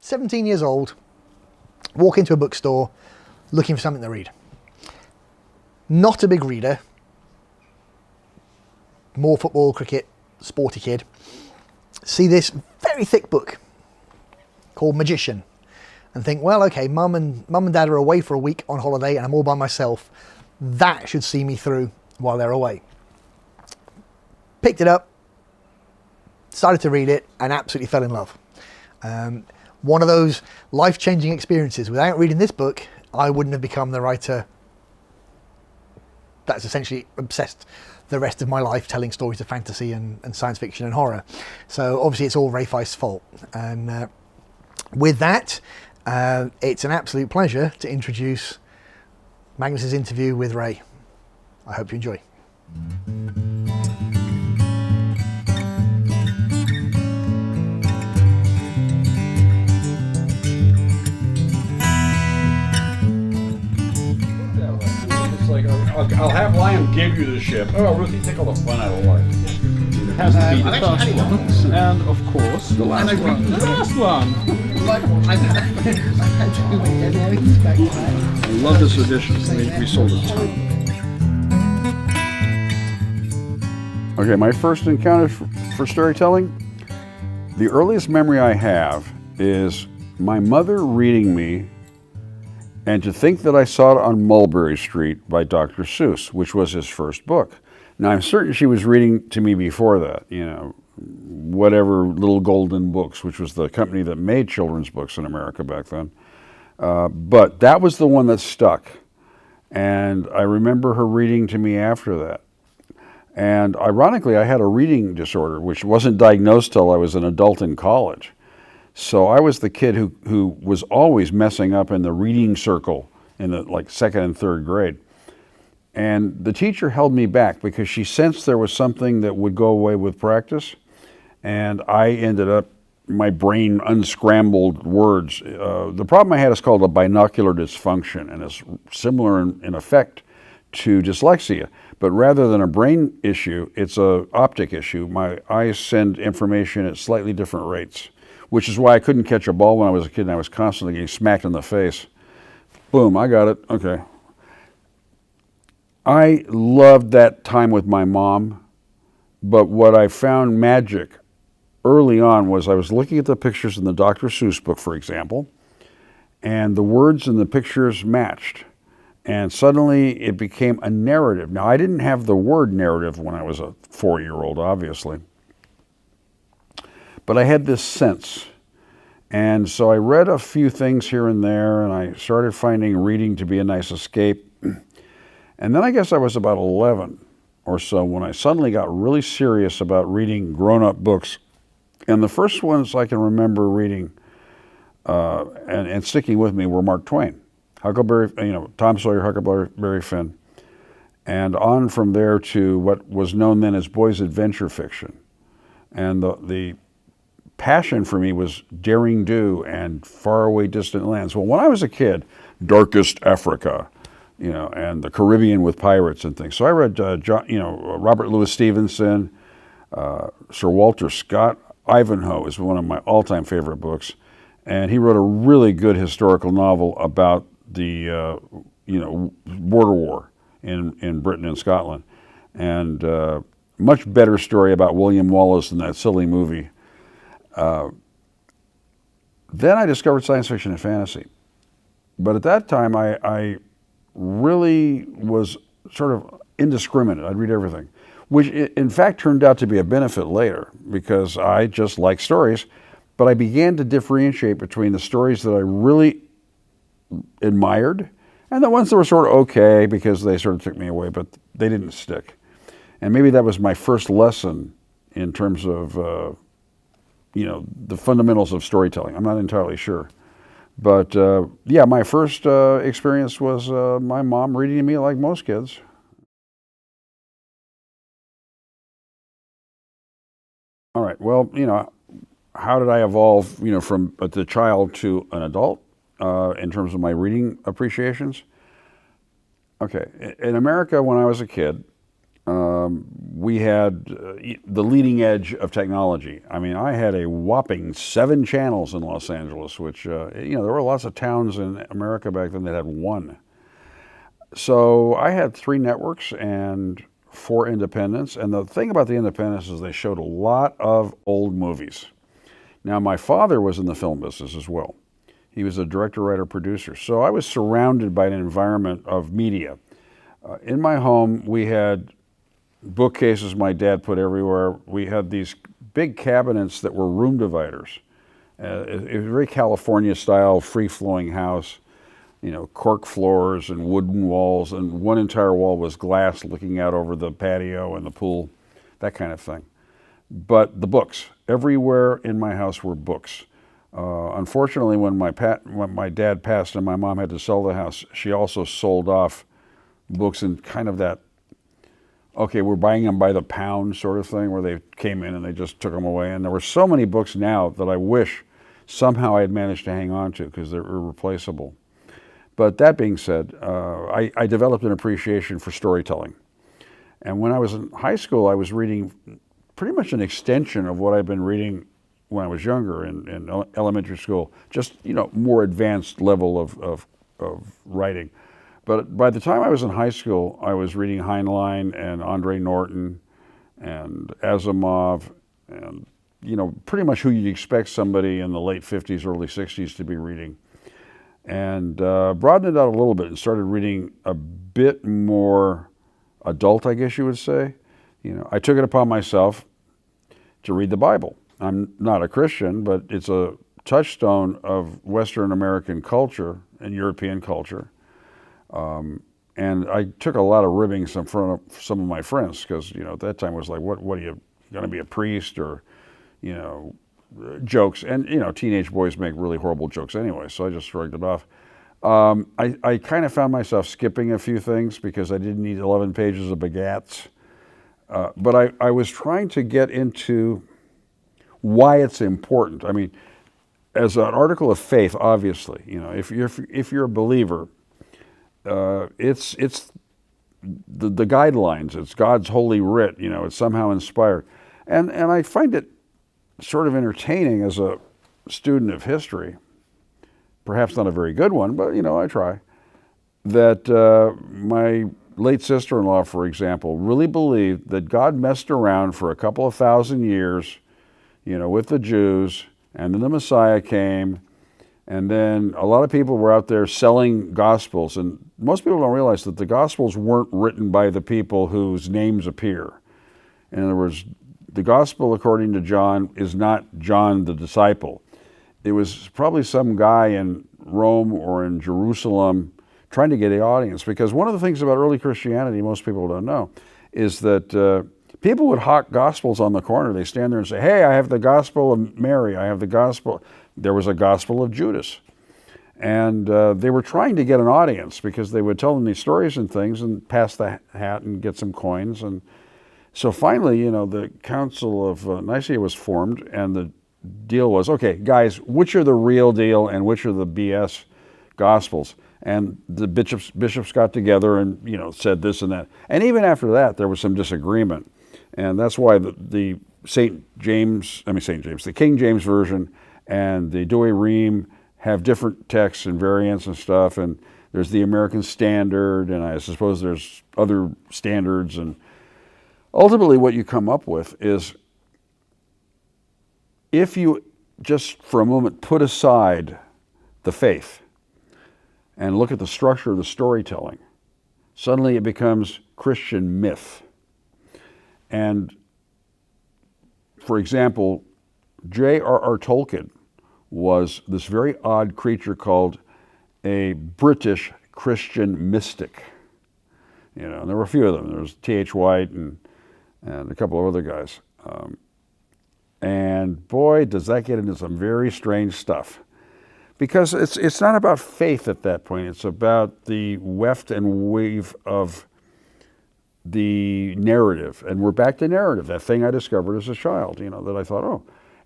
17 years old, walk into a bookstore looking for something to read. Not a big reader, more football, cricket, sporty kid. See this very thick book called Magician and think, well, okay, mum and dad are away for a week on holiday and I'm all by myself. That should see me through while they're away. Picked it up, started to read it, and absolutely fell in love. One of those life-changing experiences. Without reading this book, I wouldn't have become the writer that's essentially obsessed the rest of my life telling stories of fantasy and science fiction and horror. So obviously it's all Ray Feist's fault. And with that, it's an absolute pleasure to introduce Magnus's interview with Ray. I hope you enjoy. I'll have Liam give you the ship. Oh, Ruthie, take all the fun out of life. It has to be the first one, and of course the last one. The last one. I love this edition. We sold a ton. Okay, my first encounter for storytelling. The earliest memory I have is my mother reading me, and to think that I saw it on Mulberry Street by Dr. Seuss, which was his first book. Now, I'm certain she was reading to me before that, you know, whatever Little Golden Books, which was the company that made children's books in America back then. But that was the one that stuck. And I remember her reading to me after that. And ironically, I had a reading disorder, which wasn't diagnosed till I was an adult in college. So I was the kid who was always messing up in the reading circle in the like second and third grade. And the teacher held me back because she sensed there was something that would go away with practice. And I ended up, my brain unscrambled words. The problem I had is called a binocular dysfunction, and it's similar in effect to dyslexia. But rather than a brain issue, it's an optic issue. My eyes send information at slightly different rates, which is why I couldn't catch a ball when I was a kid and I was constantly getting smacked in the face. Boom, I got it, okay. I loved that time with my mom, but what I found magic early on was I was looking at the pictures in the Dr. Seuss book, for example, and the words in the pictures matched. And suddenly it became a narrative. Now, I didn't have the word narrative when I was a 4-year-old, obviously. But I had this sense. And so I read a few things here and there, and I started finding reading to be a nice escape. And then I guess I was about 11 or so when I suddenly got really serious about reading grown-up books. And the first ones I can remember reading and sticking with me were Mark Twain. Huckleberry, Tom Sawyer, Huckleberry Finn. And on from there to what was known then as boys' adventure fiction. And the passion for me was daring do and faraway distant lands. Well, when I was a kid, Darkest Africa, and the Caribbean with pirates and things. So I read, Robert Louis Stevenson, Sir Walter Scott. Ivanhoe is one of my all-time favorite books, and he wrote a really good historical novel about the, border war in Britain and Scotland, and much better story about William Wallace than that silly movie. Then I discovered science fiction and fantasy. But at that time, I really was sort of indiscriminate. I'd read everything, which in fact turned out to be a benefit later because I just like stories. But I began to differentiate between the stories that I really admired and the ones that were sort of okay because they sort of took me away, but they didn't stick. And maybe that was my first lesson in terms of, the fundamentals of storytelling. I'm not entirely sure. But my first experience was my mom reading to me like most kids. All right, well, how did I evolve, from the child to an adult in terms of my reading appreciations? Okay, in America when I was a kid, we had the leading edge of technology. I mean, I had a whopping 7 channels in Los Angeles, which, there were lots of towns in America back then that had 1. So I had 3 networks and 4 independents. And the thing about the independents is they showed a lot of old movies. Now, my father was in the film business as well. He was a director, writer, producer. So I was surrounded by an environment of media. In my home, we had bookcases my dad put everywhere. We had these big cabinets that were room dividers. It was a very California style, free-flowing house, cork floors and wooden walls, and one entire wall was glass looking out over the patio and the pool, that kind of thing. But the books, everywhere in my house were books. Unfortunately, when my dad passed and my mom had to sell the house, she also sold off books in kind of that, okay, we're buying them by the pound sort of thing, where they came in and they just took them away. And there were so many books now that I wish somehow I had managed to hang on to because they're irreplaceable. But that being said, I developed an appreciation for storytelling. And when I was in high school, I was reading pretty much an extension of what I'd been reading when I was younger in elementary school, just, more advanced level of writing. But by the time I was in high school, I was reading Heinlein and Andre Norton and Asimov and, pretty much who you'd expect somebody in the late 50s, early 60s to be reading. And broadened it out a little bit and started reading a bit more adult, I guess you would say. I took it upon myself to read the Bible. I'm not a Christian, but it's a touchstone of Western American culture and European culture. And I took a lot of ribbings in front of some of my friends because, at that time it was like, what are you going to be a priest or, jokes. And, teenage boys make really horrible jokes anyway, so I just shrugged it off. I kind of found myself skipping a few things because I didn't need 11 pages of begats. But I was trying to get into why it's important. I mean, as an article of faith, obviously, if you're a believer, it's the guidelines. It's God's holy writ. It's somehow inspired, and I find it sort of entertaining as a student of history. Perhaps not a very good one, but I try. That my late sister-in-law, for example, really believed that God messed around for a couple of thousand years, with the Jews, and then the Messiah came. And then a lot of people were out there selling gospels, and most people don't realize that the gospels weren't written by the people whose names appear. In other words, the gospel according to John is not John the disciple. It was probably some guy in Rome or in Jerusalem trying to get an audience, because one of the things about early Christianity most people don't know is that people would hawk gospels on the corner. They stand there and say, hey, I have the gospel of Mary, I have the gospel. There was a gospel of Judas. And they were trying to get an audience because they would tell them these stories and things and pass the hat and get some coins. And so finally, the Council of Nicaea was formed, and the deal was, okay, guys, which are the real deal and which are the BS gospels? And the bishops got together and, said this and that. And even after that, there was some disagreement. And that's why the King James Version and the Douay Rheims have different texts and variants and stuff, and there's the American Standard, and I suppose there's other standards, and ultimately what you come up with is, if you just for a moment put aside the faith and look at the structure of the storytelling, suddenly it becomes Christian myth. And for example, J.R.R. Tolkien was this very odd creature called a British Christian mystic. And there were a few of them. There was T.H. White and a couple of other guys. And boy, does that get into some very strange stuff. Because it's not about faith at that point. It's about the weft and weave of the narrative. And we're back to narrative, that thing I discovered as a child, that I thought, oh.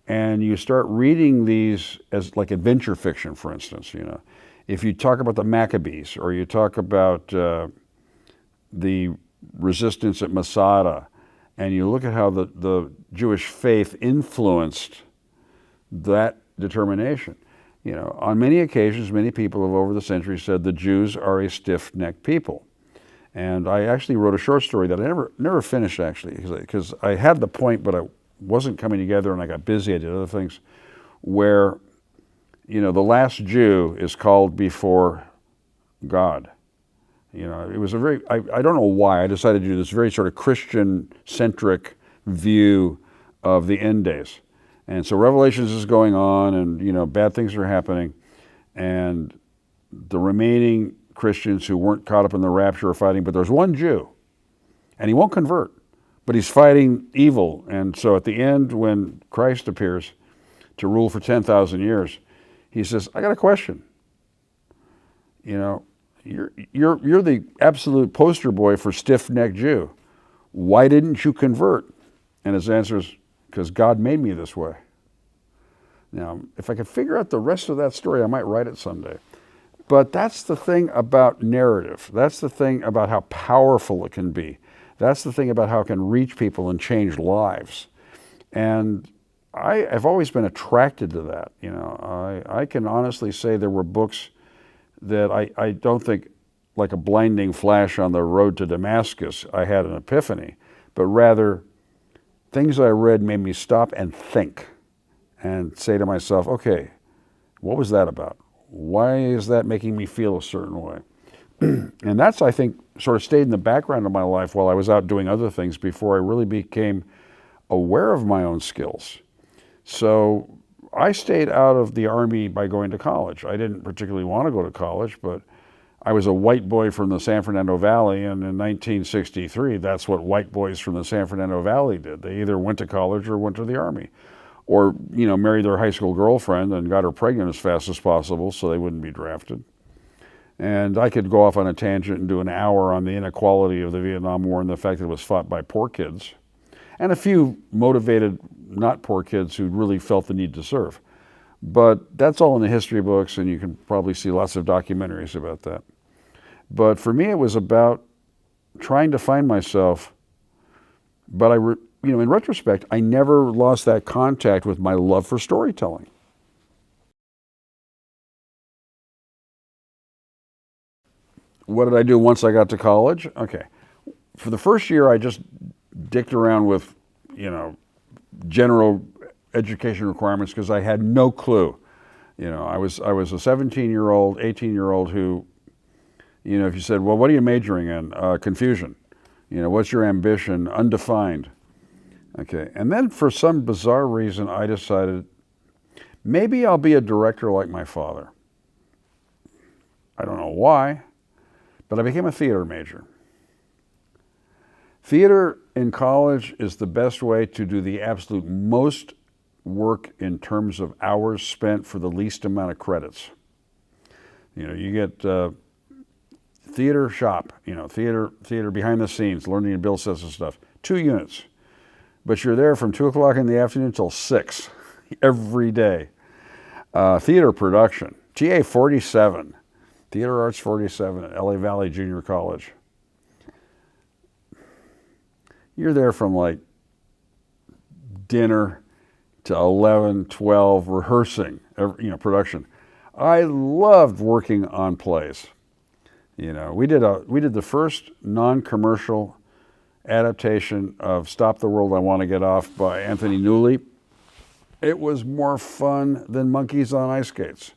And you start reading these as like adventure fiction, for instance. If you talk about the Maccabees, or you talk about the resistance at Masada, and you look at how the Jewish faith influenced that determination. You know, on many occasions, many people have over the centuries said the Jews are a stiff-necked people. And I actually wrote a short story that I never finished, actually, because I had the point, but I wasn't coming together, and I got busy, I did other things, where, you know, the last Jew is called before God. You know, it was a very, I don't know why, I decided to do this very sort of Christian-centric view of the end days. And so Revelations is going on, and, you know, bad things are happening, and the remaining Christians who weren't caught up in the rapture are fighting, but there's one Jew, and he won't convert, but he's fighting evil. And so at the end, when Christ appears to rule for 10,000 years, he says, I got a question. You know, you're the absolute poster boy for stiff-necked Jew. Why didn't you convert? And his answer is, because God made me this way. Now, if I could figure out the rest of that story, I might write it someday. But that's the thing about narrative. That's the thing about how powerful it can be. That's the thing about how it can reach people and change lives. And I've always been attracted to that. You know, I can honestly say there were books that I don't think, like a blinding flash on the road to Damascus, I had an epiphany, but rather things I read made me stop and think and say to myself, okay, what was that about? Why is that making me feel a certain way? And that's, I think, sort of stayed in the background of my life while I was out doing other things before I really became aware of my own skills. So I stayed out of the Army by going to college. I didn't particularly want to go to college, but I was a white boy from the San Fernando Valley, and in 1963, that's what white boys from the San Fernando Valley did. They either went to college or went to the Army, or, you know, married their high school girlfriend and got her pregnant as fast as possible so they wouldn't be drafted. And I could go off on a tangent and do an hour on the inequality of the Vietnam War and the fact that it was fought by poor kids, and a few motivated, not poor kids who really felt the need to serve. But that's all in the history books, and you can probably see lots of documentaries about that. But for me, it was about trying to find myself, but you know, in retrospect, I never lost that contact with my love for storytelling. What did I do once I got to college? Okay. For the first year, I just dicked around with, you know, general education requirements because I had no clue. You know, I was a 17-year-old, 18-year-old who, you know, if you said, well, what are you majoring in? Confusion. You know, what's your ambition? Undefined. Okay, and then for some bizarre reason, I decided maybe I'll be a director like my father. I don't know why, but I became a theater major. Theater in college is the best way to do the absolute most work in terms of hours spent for the least amount of credits. You know, you get theater shop, you know, theater behind the scenes, learning to build sets of stuff, 2 units. But you're there from 2 o'clock in the afternoon till 6 every day. Theater production, TA 47, Theater Arts 47 at LA Valley Junior College. You're there from like dinner to 11, 12, rehearsing, you know, production. I loved working on plays. You know, we did the first non-commercial adaptation of Stop the World, I Want to Get Off by Anthony Newley. It was more fun than monkeys on ice skates.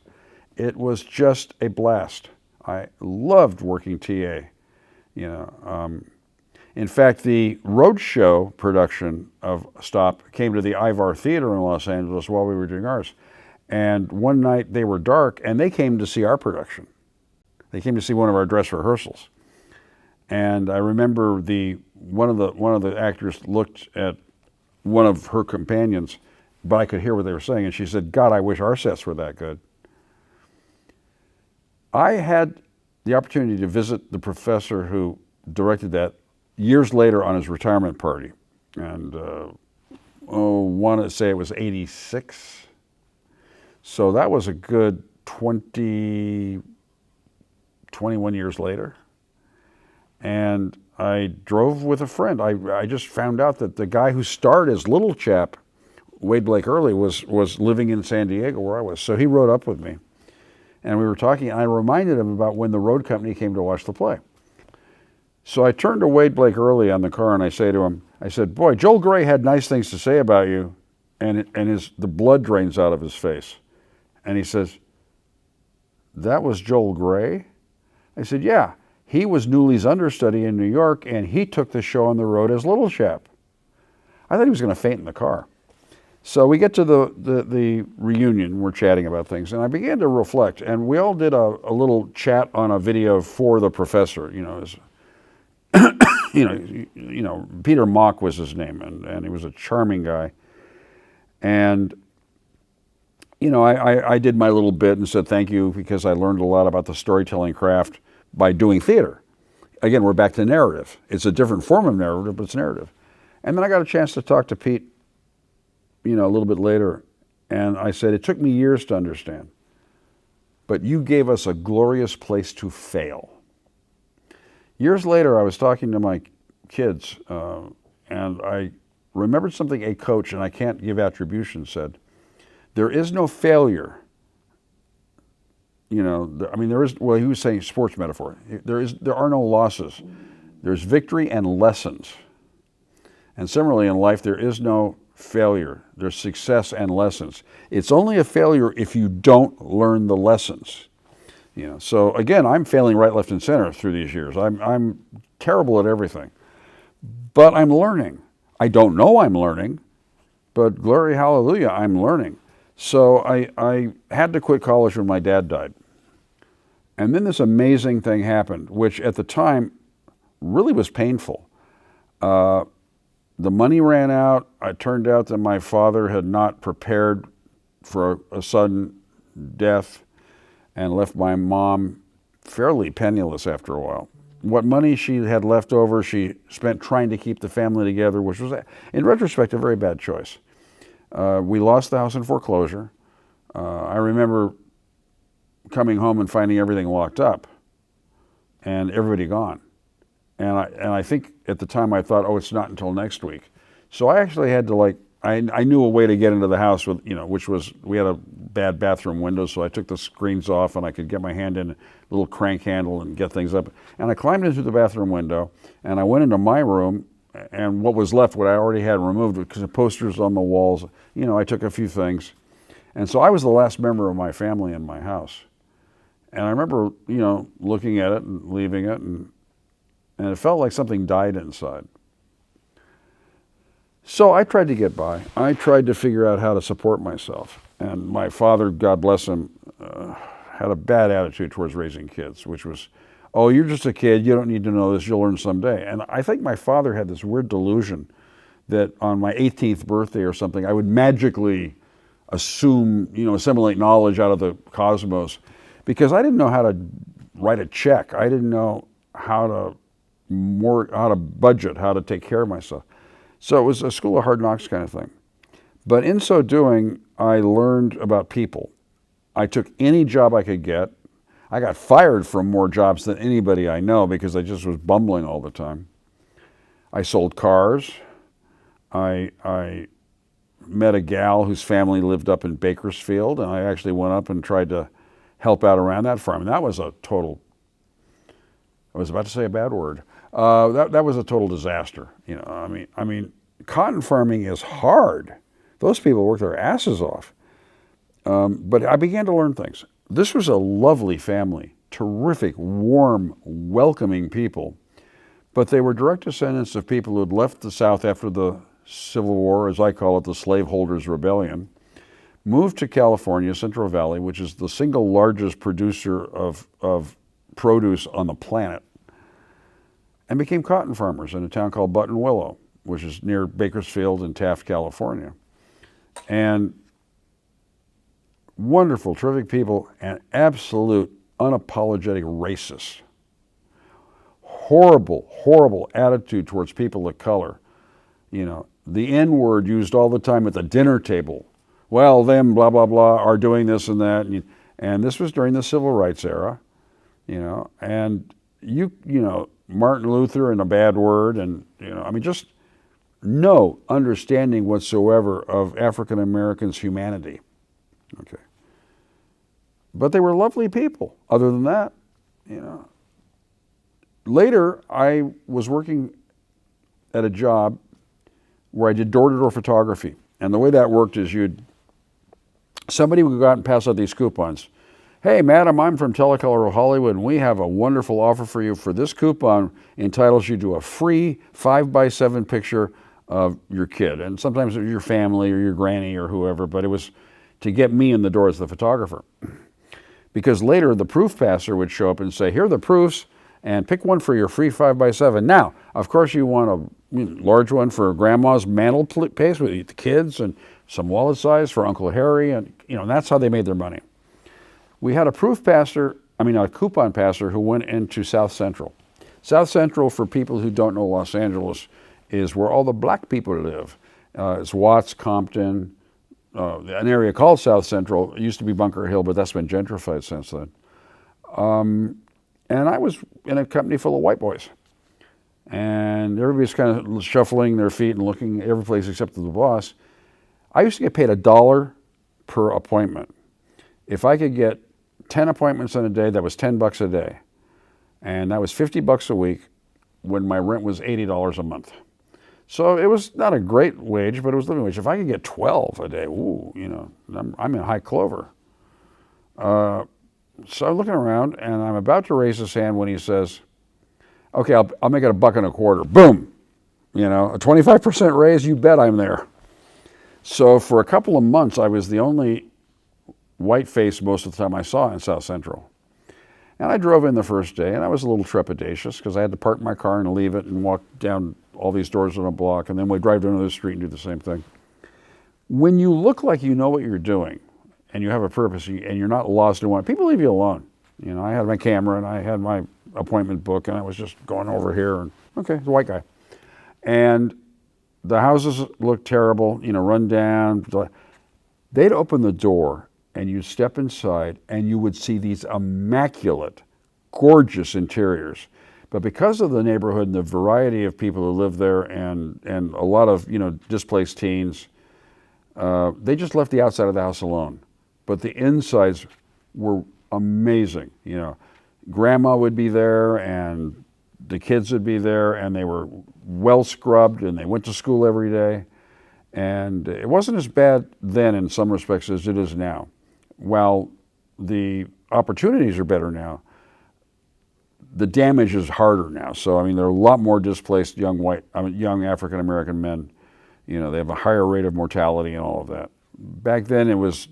It was just a blast. I loved working TA. You know, in fact, the roadshow production of Stop came to the Ivar Theater in Los Angeles while we were doing ours. And one night they were dark, and they came to see our production. They came to see one of our dress rehearsals. And I remember one of the actors looked at one of her companions, but I could hear what they were saying, and she said, God, I wish our sets were that good. I had the opportunity to visit the professor who directed that years later on his retirement party. And want to say it was 86. So that was a good 21 years later. and I drove with a friend. I just found out that the guy who starred as Little Chap, Wade Blake Early, was living in San Diego where I was. So he rode up with me, and we were talking, and I reminded him about when the road company came to watch the play. So I turned to Wade Blake Early on the car, and I say to him, I said, boy, Joel Grey had nice things to say about you, and the blood drains out of his face. And he says, that was Joel Grey? I said, yeah. He was Newley's understudy in New York, and he took the show on the road as Little Chap. I thought he was going to faint in the car. So we get to the reunion, we're chatting about things, and I began to reflect, and we all did a little chat on a video for the professor, Peter Mock was his name, and he was a charming guy. And, I did my little bit and said thank you because I learned a lot about the storytelling craft by doing theater. Again, we're back to narrative. It's a different form of narrative, but it's narrative. And then I got a chance to talk to Pete, a little bit later, and I said, it took me years to understand, but you gave us a glorious place to fail. Years later, I was talking to my kids, and I remembered something a coach, and I can't give attribution, said, there is no failure. There is, well, he was saying sports metaphor. There are no losses. There's victory and lessons. And similarly in life, there is no failure. There's success and lessons. It's only a failure if you don't learn the lessons. So again, I'm failing right, left, and center through these years. I'm terrible at everything, but I'm learning. I don't know I'm learning, but glory, hallelujah, I'm learning. So I had to quit college when my dad died. And then this amazing thing happened, which at the time really was painful. The money ran out. It turned out that my father had not prepared for a sudden death and left my mom fairly penniless after a while. What money she had left over, she spent trying to keep the family together, which was, in retrospect, a very bad choice. We lost the house in foreclosure. I remember coming home and finding everything locked up and everybody gone. And I think at the time I thought, oh, it's not until next week. So I actually had to I knew a way to get into the house with, which was, we had a bad bathroom window, so I took the screens off and I could get my hand in a little crank handle and get things up. And I climbed into the bathroom window and I went into my room, and what was left, what I already had removed, because the posters on the walls, I took a few things. And so I was the last member of my family in my house. And I remember, looking at it and leaving it, and it felt like something died inside. So I tried to get by. I tried to figure out how to support myself. And my father, God bless him, had a bad attitude towards raising kids, which was, oh, you're just a kid, you don't need to know this, you'll learn someday. And I think my father had this weird delusion that on my 18th birthday or something, I would magically assume, assimilate knowledge out of the cosmos, because I didn't know how to write a check. I didn't know how to budget, how to take care of myself. So it was a school of hard knocks kind of thing. But in so doing, I learned about people. I took any job I could get. I got fired from more jobs than anybody I know because I just was bumbling all the time. I sold cars. I met a gal whose family lived up in Bakersfield, and I actually went up and tried to help out around that farm. And that was a total, I was about to say a bad word. That was a total disaster. I mean, cotton farming is hard. Those people work their asses off. But I began to learn things. This was a lovely family, terrific, warm, welcoming people. But they were direct descendants of people who had left the South after the Civil War, as I call it, the Slaveholders' Rebellion, moved to California, Central Valley, which is the single largest producer of produce on the planet, and became cotton farmers in a town called Buttonwillow, which is near Bakersfield in Taft, California. And wonderful, terrific people, and absolute unapologetic racists. Horrible, horrible attitude towards people of color. The N-word used all the time at the dinner table. Well, them, blah, blah, blah, are doing this and that. And this was during the Civil Rights era, and Martin Luther and a bad word, and I mean, just no understanding whatsoever of African Americans' humanity. Okay. But they were lovely people. Other than that, Later, I was working at a job where I did door-to-door photography. And the way that worked is somebody would go out and pass out these coupons. Hey, madam, I'm from Telecolor of Hollywood, and we have a wonderful offer for you. For this coupon, entitles you to a free 5x7 picture of your kid. And sometimes it was your family or your granny or whoever, but it was to get me in the door as the photographer. Because later, the proof passer would show up and say, here are the proofs, and pick one for your free 5x7. Now, of course, you want a large one for grandma's mantelpiece with the kids, and some wallet size for Uncle Harry, and that's how they made their money. We had a coupon passer who went into South Central. South Central, for people who don't know Los Angeles, is where all the black people live. It's Watts, Compton, an area called South Central. It used to be Bunker Hill, but that's been gentrified since then. And I was in a company full of white boys. And everybody's kind of shuffling their feet and looking every place except for the boss. I used to get paid $1 per appointment. If I could get 10 appointments in a day, that was $10 a day. And that was $50 a week when my rent was $80 a month. So it was not a great wage, but it was living wage. If I could get 12 a day, I'm in high clover. So I'm looking around, and I'm about to raise his hand when he says, okay, I'll make it $1.25. Boom! A 25% raise, you bet I'm there. So for a couple of months, I was the only white face most of the time I saw in South Central. And I drove in the first day, and I was a little trepidatious because I had to park my car and leave it and walk down all these doors on a block, and then we'd drive down another street and do the same thing. When you look like you know what you're doing, and you have a purpose, and you're not lost in one, people leave you alone. I had my camera, and I had my appointment book, and I was just going over here, and okay, it's a white guy. And the houses looked terrible, run down. They'd open the door, and you'd step inside, and you would see these immaculate, gorgeous interiors. But because of the neighborhood and the variety of people who live there, and a lot of displaced teens, they just left the outside of the house alone. But the insides were amazing. Grandma would be there, and the kids would be there, and they were well scrubbed, and they went to school every day. And it wasn't as bad then in some respects as it is now. While the opportunities are better now, the damage is harder now. So, there are a lot more displaced young African American men. They have a higher rate of mortality and all of that. Back then, it was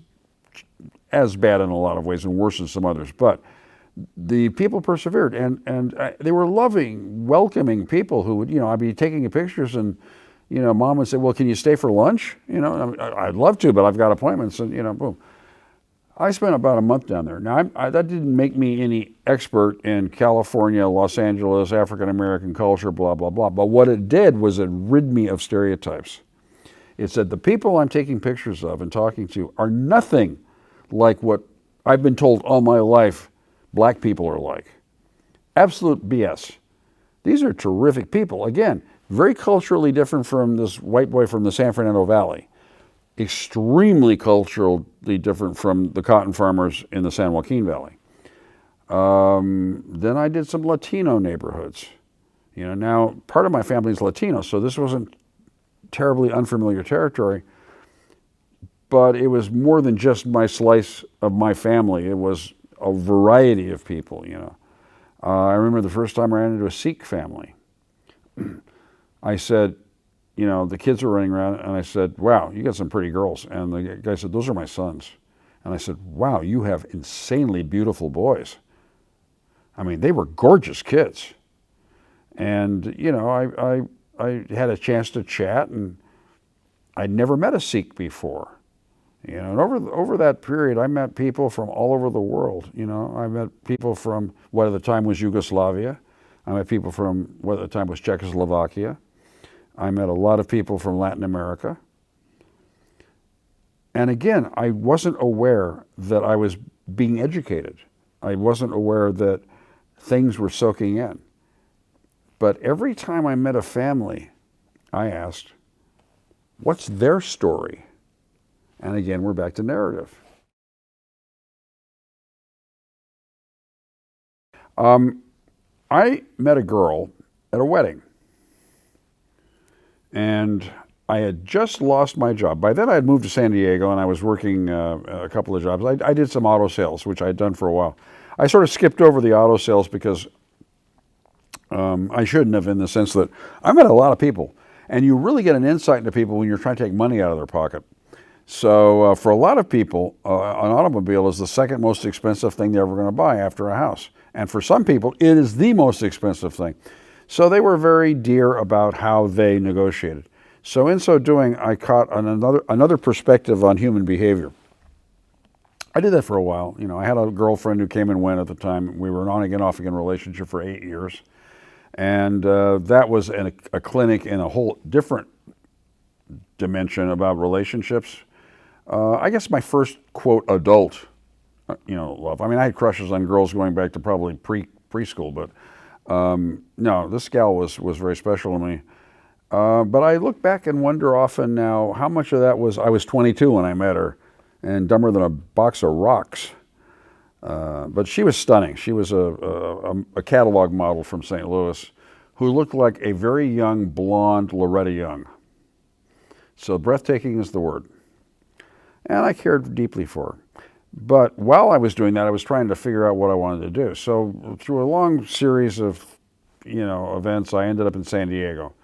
as bad in a lot of ways and worse in some others. But the people persevered, and they were loving, welcoming people who would, I'd be taking pictures, and, mom would say, well, can you stay for lunch? I'd love to, but I've got appointments, and, boom. I spent about a month down there. Now, that didn't make me any expert in California, Los Angeles, African-American culture, blah, blah, blah. But what it did was it rid me of stereotypes. It said the people I'm taking pictures of and talking to are nothing like what I've been told all my life black people are like. Absolute BS. These are terrific people. Again, very culturally different from this white boy from the San Fernando Valley. Extremely culturally different from the cotton farmers in the San Joaquin Valley. Then I did some Latino neighborhoods. Now part of my family is Latino, so this wasn't terribly unfamiliar territory, but it was more than just my slice of my family. It was a variety of people, I remember the first time I ran into a Sikh family. I said, the kids were running around, and I said, wow, you got some pretty girls. And the guy said, those are my sons. And I said, wow, you have insanely beautiful boys. They were gorgeous kids. And, I had a chance to chat, and I'd never met a Sikh before. And over that period, I met people from all over the world. I met people from what at the time was Yugoslavia. I met people from what at the time was Czechoslovakia. I met a lot of people from Latin America. And again, I wasn't aware that I was being educated. I wasn't aware that things were soaking in. But every time I met a family, I asked, what's their story? And again, we're back to narrative. I met a girl at a wedding, and I had just lost my job. By then I had moved to San Diego, and I was working a couple of jobs. I did some auto sales, which I had done for a while. I sort of skipped over the auto sales because I shouldn't have, in the sense that I met a lot of people, and you really get an insight into people when you're trying to take money out of their pocket. So for a lot of people, an automobile is the second most expensive thing they're ever going to buy after a house. And for some people, it is the most expensive thing. So they were very dear about how they negotiated. So in so doing, I caught another perspective on human behavior. I did that for a while. You know, I had a girlfriend who came and went at the time. We were an on-again, off-again relationship for 8 years. And that was a clinic in a whole different dimension about relationships. I guess my first, quote, adult, love. I mean, I had crushes on girls going back to probably preschool, but no, this gal was very special to me. But I look back and wonder often now how much of that was, I was 22 when I met her, and dumber than a box of rocks. But she was stunning. She was a catalog model from St. Louis who looked like a very young, blonde Loretta Young. So breathtaking is the word. And I cared deeply for her. But while I was doing that, I was trying to figure out what I wanted to do. So through a long series of, events, I ended up in San Diego,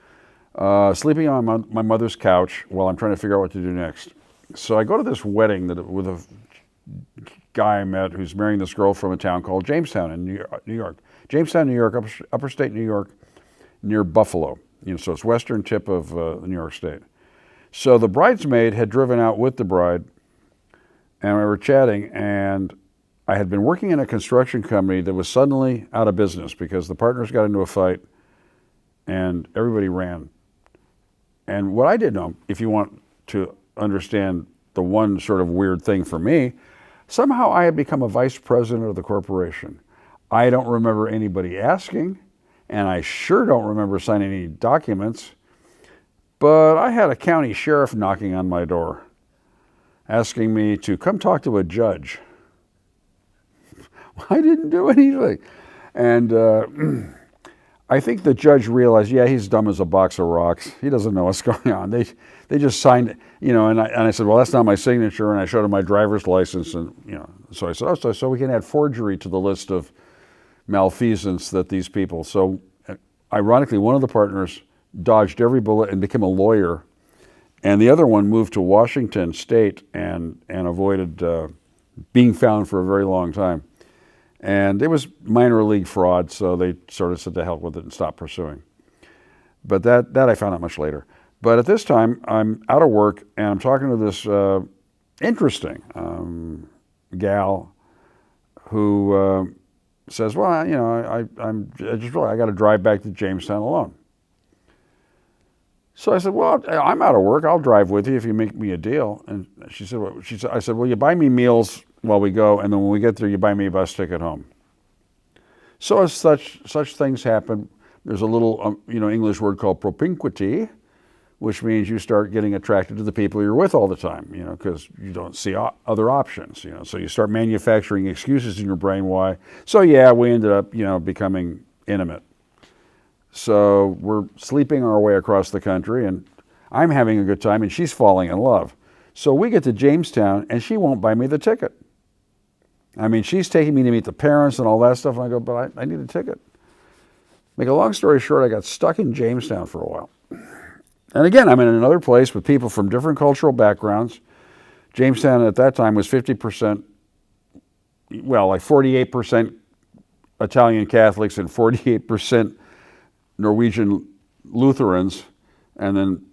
sleeping on my mother's couch while I'm trying to figure out what to do next. So I go to this wedding with a guy I met who's marrying this girl from a town called Jamestown in New York. Jamestown, New York, upper state New York, near Buffalo. So it's western tip of New York State. So the bridesmaid had driven out with the bride, and we were chatting, and I had been working in a construction company that was suddenly out of business because the partners got into a fight and everybody ran. And what I didn't know, if you want to understand the one sort of weird thing for me, somehow I had become a vice president of the corporation. I don't remember anybody asking, and I sure don't remember signing any documents, but I had a county sheriff knocking on my door, asking me to come talk to a judge. I didn't do anything. And I think the judge realized, yeah, he's dumb as a box of rocks. He doesn't know what's going on. They just signed it, and I said, well, that's not my signature, and I showed him my driver's license, and so I said, oh, so we can add forgery to the list of malfeasance that these people. So ironically, one of the partners dodged every bullet and became a lawyer, and the other one moved to Washington State and avoided being found for a very long time. And it was minor league fraud, so they sort of said to hell with it and stopped pursuing. But that I found out much later. But at this time, I'm out of work, and I'm talking to this interesting gal who says, well, I got to drive back to Jamestown alone. So I said, well, I'm out of work. I'll drive with you if you make me a deal. And she said, I said, well, you buy me meals while we go, and then when we get there, you buy me a bus ticket home. So as such things happen, there's a little, English word called propinquity, which means you start getting attracted to the people you're with all the time, because you don't see other options, So you start manufacturing excuses in your brain why. So yeah, we ended up, becoming intimate. So we're sleeping our way across the country, and I'm having a good time, and she's falling in love. So we get to Jamestown, and she won't buy me the ticket. I mean, she's taking me to meet the parents and all that stuff, and I go, but I need a ticket. Make a long story short, I got stuck in Jamestown for a while. And again, I'm in another place with people from different cultural backgrounds. Jamestown at that time was 50%, well, like 48% Italian Catholics and 48% Norwegian Lutherans, and then,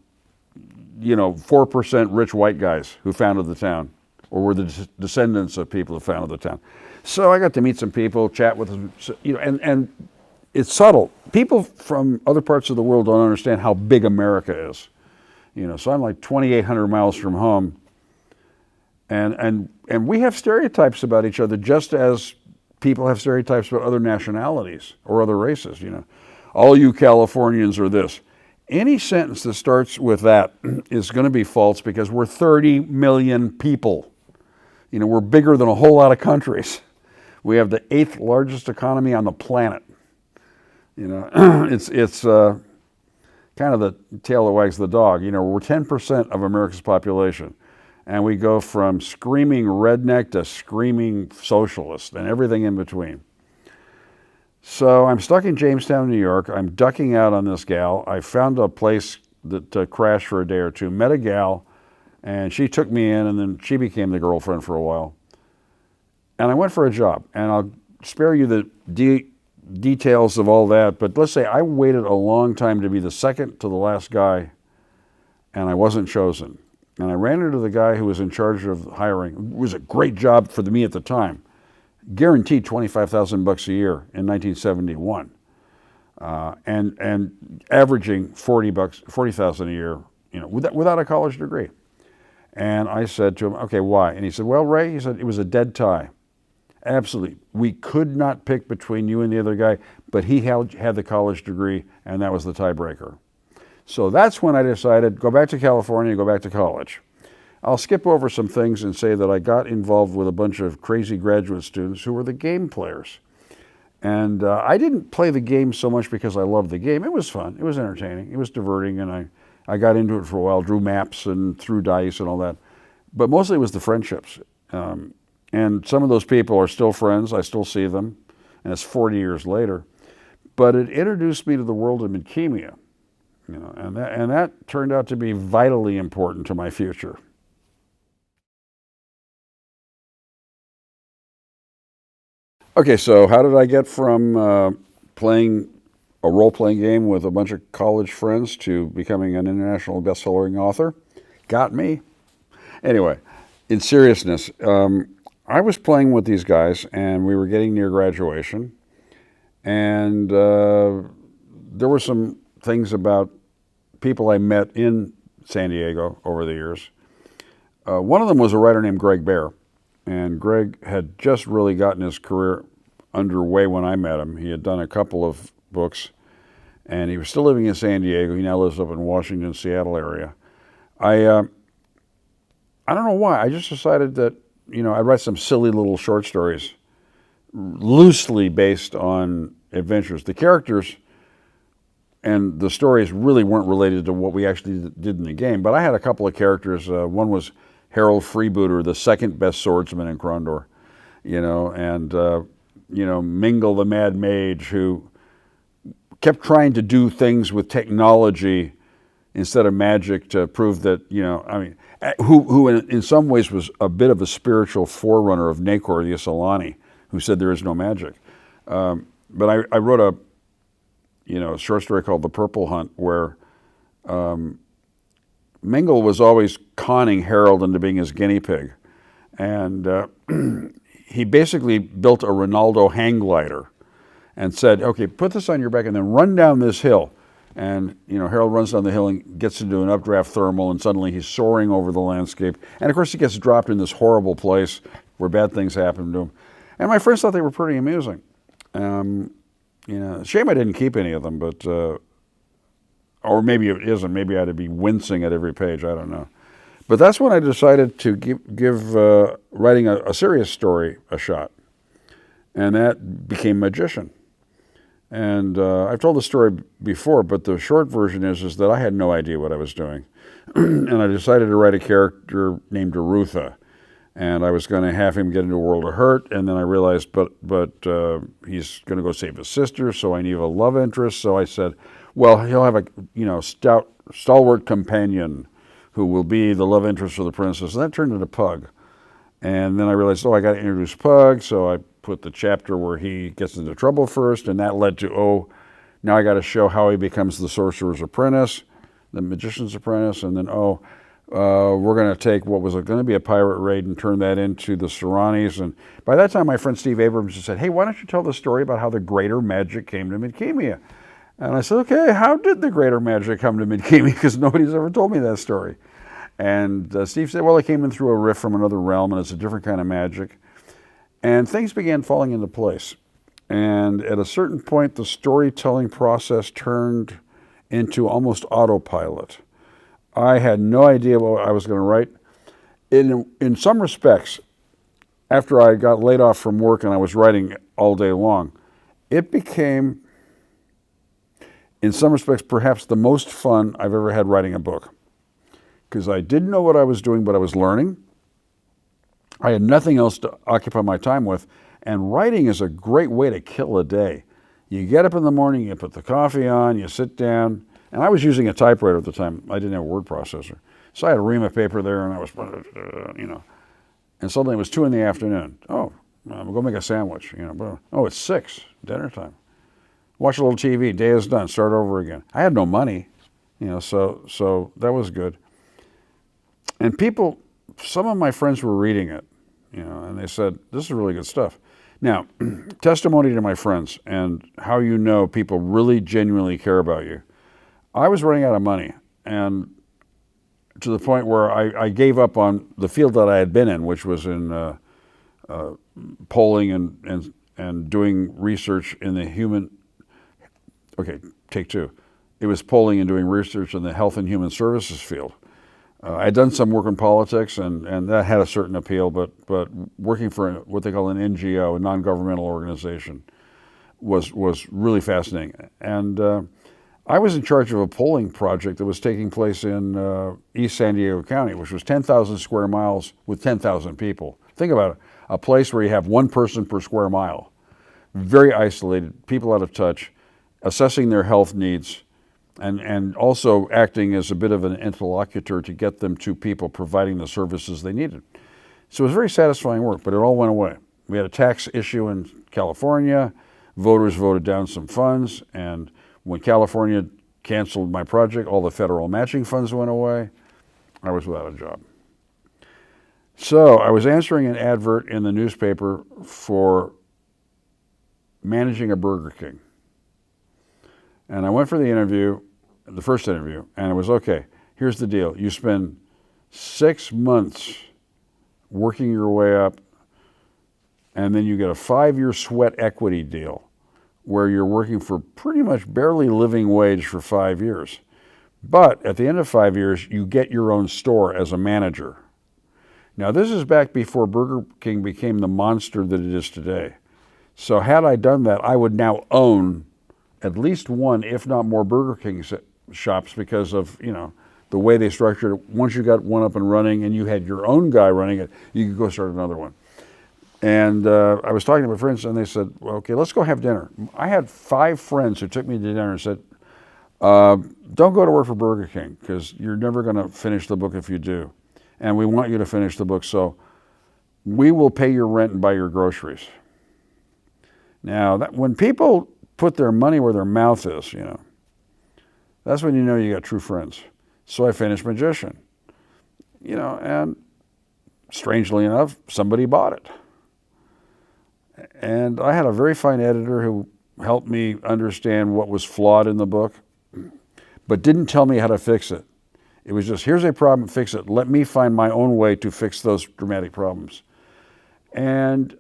4% rich white guys who founded the town, or were the descendants of people who founded the town. So I got to meet some people, chat with them, and it's subtle. People from other parts of the world don't understand how big America is. So I'm like 2,800 miles from home, and we have stereotypes about each other, just as people have stereotypes about other nationalities or other races. all you Californians are this. Any sentence that starts with that is going to be false because we're 30 million people. You know, we're bigger than a whole lot of countries. We have the 8th largest economy on the planet. You know, it's kind of the tail that wags the dog. You know, we're 10% of America's population. And we go from screaming redneck to screaming socialist and everything in between. So I'm stuck in Jamestown, New York. I'm ducking out on this gal. I found a place to crash for a day or two, met a gal, and she took me in, and then she became the girlfriend for a while. And I went for a job, and I'll spare you the details of all that, but let's say I waited a long time to be the second to the last guy, and I wasn't chosen. And I ran into the guy who was in charge of hiring. It was a great job for me at the time. Guaranteed $25,000 a year in 1971, and averaging $40,000 a year, you know, without a college degree. And I said to him, "Okay, why?" And he said, "Well, Ray," he said, "it was a dead tie. Absolutely, we could not pick between you and the other guy, but he had the college degree, and that was the tiebreaker." So that's when I decided go back to California, go back to college. I'll skip over some things and say that I got involved with a bunch of crazy graduate students who were the game players. And I didn't play the game so much because I loved the game. It was fun. It was entertaining. It was diverting. And I got into it for a while, drew maps and threw dice and all that. But mostly it was the friendships. And some of those people are still friends. I still see them. And it's 40 years later. But it introduced me to the world of Midkemia. You know, and that turned out to be vitally important to my future. Okay, so how did I get from playing a role-playing game with a bunch of college friends to becoming an international best-selling author? Got me. Anyway, in seriousness, I was playing with these guys, and we were getting near graduation, and there were some things about people I met in San Diego over the years. One of them was a writer named Greg Bear. And Greg had just really gotten his career underway when I met him. He had done a couple of books, and he was still living in San Diego. He now lives up in Washington, Seattle area. I don't know why. I just decided that, you know, I'd write some silly little short stories, loosely based on adventures. The characters and the stories really weren't related to what we actually did in the game, but I had a couple of characters. One was Harold Freebooter, the second best swordsman in Krondor, you know, and, you know, Mingle the Mad Mage, who kept trying to do things with technology instead of magic to prove that, you know, I mean, who in some ways was a bit of a spiritual forerunner of Nacor the Asolani, who said there is no magic. But I wrote a, you know, a short story called The Purple Hunt, where Mingle was always conning Harold into being his guinea pig. And he basically built a Ronaldo hang glider and said, okay, put this on your back and then run down this hill. And, you know, Harold runs down the hill and gets into an updraft thermal, and suddenly he's soaring over the landscape. And of course he gets dropped in this horrible place where bad things happen to him. And my friends thought they were pretty amusing. You know, shame I didn't keep any of them, but, or maybe it isn't. Maybe I had to be wincing at every page. I don't know. But that's when I decided to give writing a serious story a shot. And that became Magician. And I've told the story before, but the short version is that I had no idea what I was doing. And I decided to write a character named Arutha. And I was going to have him get into a world of hurt, and then I realized, but he's going to go save his sister, so I need a love interest. So I said, well, he'll have a, you know, stalwart companion who will be the love interest for the princess. And that turned into Pug. And then I realized, I got to introduce Pug, so I put the chapter where he gets into trouble first, and that led to, now I got to show how he becomes the sorcerer's apprentice, the magician's apprentice, and then, we're going to take what was going to be a pirate raid and turn that into the Serranis. And by that time, my friend Steve Abrams said, hey, why don't you tell the story about how the greater magic came to Midkemia? And I said, okay, how did the greater magic come to Midkemia? Because nobody's ever told me that story. And Steve said, well, it came in through a rift from another realm, and it's a different kind of magic. And things began falling into place. And at a certain point, the storytelling process turned into almost autopilot. I had no idea what I was going to write. In some respects, after I got laid off from work and I was writing all day long, it became, in some respects, perhaps the most fun I've ever had writing a book. Because I didn't know what I was doing, but I was learning. I had nothing else to occupy my time with. And writing is a great way to kill a day. You get up in the morning, you put the coffee on, you sit down. And I was using a typewriter at the time. I didn't have a word processor. So I had a ream of paper there, and I was, and suddenly it was 2 p.m. Oh, I'm going to make a sandwich, Oh, it's 6, dinner time. Watch a little TV, day is done, start over again. I had no money, so that was good. And some of my friends were reading it, and they said, this is really good stuff. Now, testimony to my friends and how people really genuinely care about you. I was running out of money, and to the point where I gave up on the field that I had been in, which was in polling and doing research in the human. Okay, take 2. It was polling and doing research in the health and human services field. I had done some work in politics, and that had a certain appeal, but working for what they call an NGO, a non-governmental organization, was really fascinating. And I was in charge of a polling project that was taking place in East San Diego County, which was 10,000 square miles with 10,000 people. Think about it, a place where you have 1 person per square mile. Very isolated, people out of touch, assessing their health needs, and also acting as a bit of an interlocutor to get them to people providing the services they needed. So it was very satisfying work, but it all went away. We had a tax issue in California, voters voted down some funds, and when California canceled my project, all the federal matching funds went away. I was without a job. So I was answering an advert in the newspaper for managing a Burger King. And I went for the interview, the first interview, and it was, okay, here's the deal. You spend 6 months working your way up, and then you get a 5-year sweat equity deal where you're working for pretty much barely living wage for 5 years. But at the end of 5 years, you get your own store as a manager. Now, this is back before Burger King became the monster that it is today. So had I done that, I would now own at least 1, if not more, Burger King shops because of, the way they structured it. Once you got one up and running and you had your own guy running it, you could go start another one. And I was talking to my friends, and they said, well, okay, let's go have dinner. I had 5 friends who took me to dinner and said, don't go to work for Burger King because you're never going to finish the book if you do. And we want you to finish the book, so we will pay your rent and buy your groceries. Now, when people put their money where their mouth is, that's when you know you got true friends. So I finished Magician, and strangely enough, somebody bought it. And I had a very fine editor who helped me understand what was flawed in the book, but didn't tell me how to fix it. It was just, here's a problem, fix it. Let me find my own way to fix those dramatic problems. And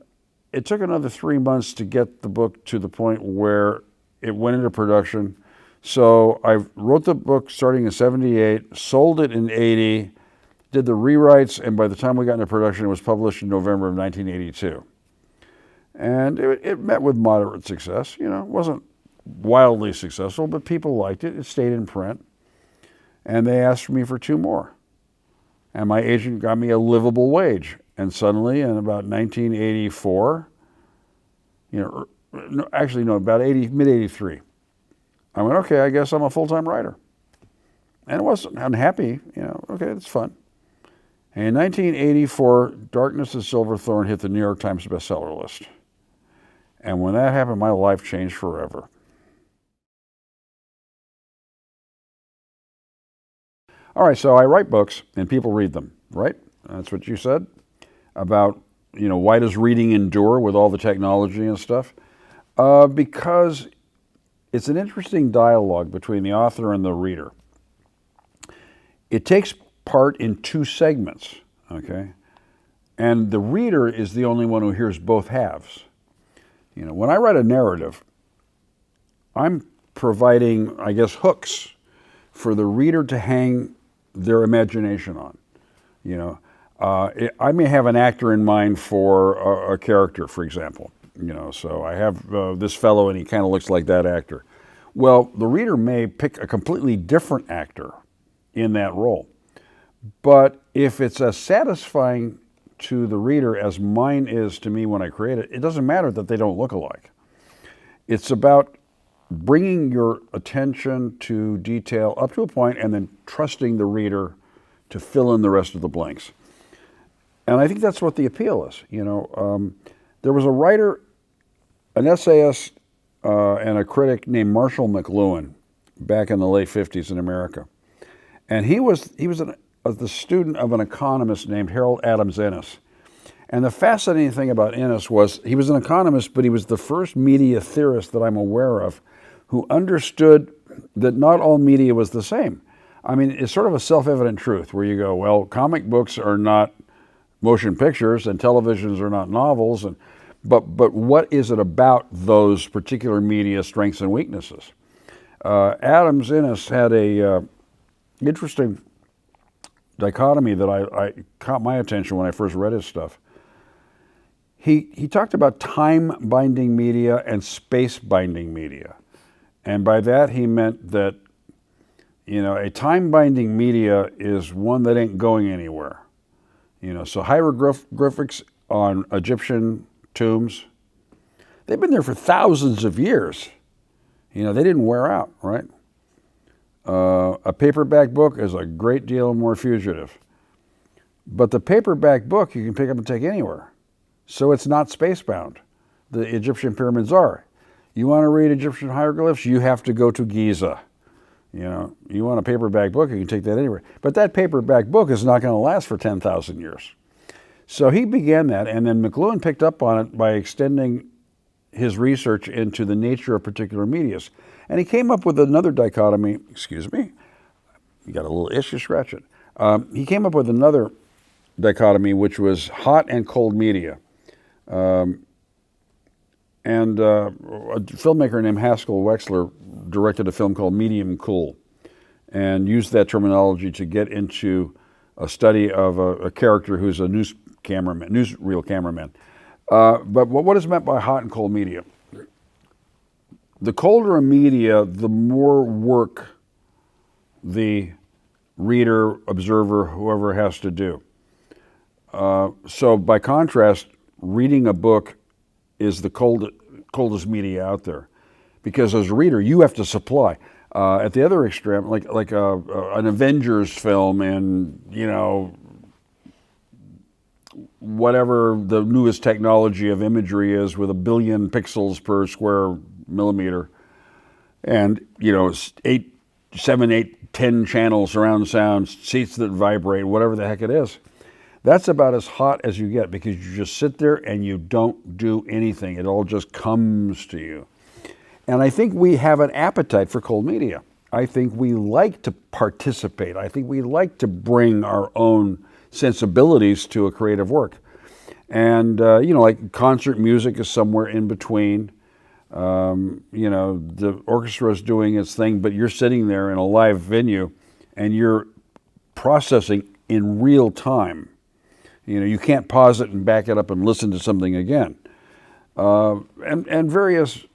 it took another 3 months to get the book to the point where it went into production. So I wrote the book starting in 78, sold it in 80, did the rewrites, and by the time we got into production, it was published in November of 1982. And it met with moderate success. It wasn't wildly successful, but people liked it. It stayed in print. And they asked me for 2 more. And my agent got me a livable wage. And suddenly, in about 1984, about mid-83, I went, okay, I guess I'm a full-time writer. And it wasn't unhappy, okay, it's fun. And in 1984, Darkness of Silverthorn hit the New York Times bestseller list. And when that happened, my life changed forever. All right, so I write books and people read them, right? That's what you said about, why does reading endure with all the technology and stuff? Because it's an interesting dialogue between the author and the reader. It takes part in 2 segments, okay? And the reader is the only one who hears both halves. You know, when I write a narrative, I'm providing, I guess, hooks for the reader to hang their imagination on. You know, I may have an actor in mind for a character, for example. You know, so I have this fellow and he kind of looks like that actor. Well, the reader may pick a completely different actor in that role. But if it's as satisfying to the reader as mine is to me when I create it, it doesn't matter that they don't look alike. It's about bringing your attention to detail up to a point and then trusting the reader to fill in the rest of the blanks. And I think that's what the appeal is. You know, there was a writer, an essayist, and a critic named Marshall McLuhan back in the late 50s in America. And he was the student of an economist named Harold Adams Innes. And the fascinating thing about Innes was he was an economist, but he was the first media theorist that I'm aware of who understood that not all media was the same. I mean, it's sort of a self-evident truth where you go, well, comic books are not motion pictures and televisions are not novels, but what is it about those particular media strengths and weaknesses? Adams Innes had a interesting dichotomy that I caught my attention when I first read his stuff. He talked about time-binding media and space-binding media. And by that he meant that, you know, a time-binding media is one that ain't going anywhere. You know, so hieroglyphics on Egyptian tombs, they've been there for thousands of years. You know, they didn't wear out, right? A paperback book is a great deal more fugitive. But the paperback book you can pick up and take anywhere. So it's not space-bound. The Egyptian pyramids are. You want to read Egyptian hieroglyphs, you have to go to Giza. You know, you want a paperback book, you can take that anywhere. But that paperback book is not going to last for 10,000 years. So he began that, and then McLuhan picked up on it by extending his research into the nature of particular medias. And he came up with another dichotomy, excuse me, you got a little itch, you scratch it. He came up with another dichotomy, which was hot and cold media. And a filmmaker named Haskell Wexler directed a film called Medium Cool and used that terminology to get into a study of a character who's a newsreel cameraman. But what is meant by hot and cold media? The colder a media, the more work the reader, observer, whoever has to do. So by contrast, reading a book is the coldest media out there, because as a reader you have to supply. At the other extreme, like an Avengers film, and you know, whatever the newest technology of imagery is with 1 billion pixels per square millimeter, and you know, 8, 7, 8, 10 channels surround sound, seats that vibrate, whatever the heck it is. That's about as hot as you get, because you just sit there and you don't do anything. It all just comes to you. And I think we have an appetite for cold media. I think we like to participate. I think we like to bring our own sensibilities to a creative work. And, you know, like concert music is somewhere in between. You know, the orchestra is doing its thing, but you're sitting there in a live venue and you're processing in real time. You know, you can't pause it and back it up and listen to something again. And various,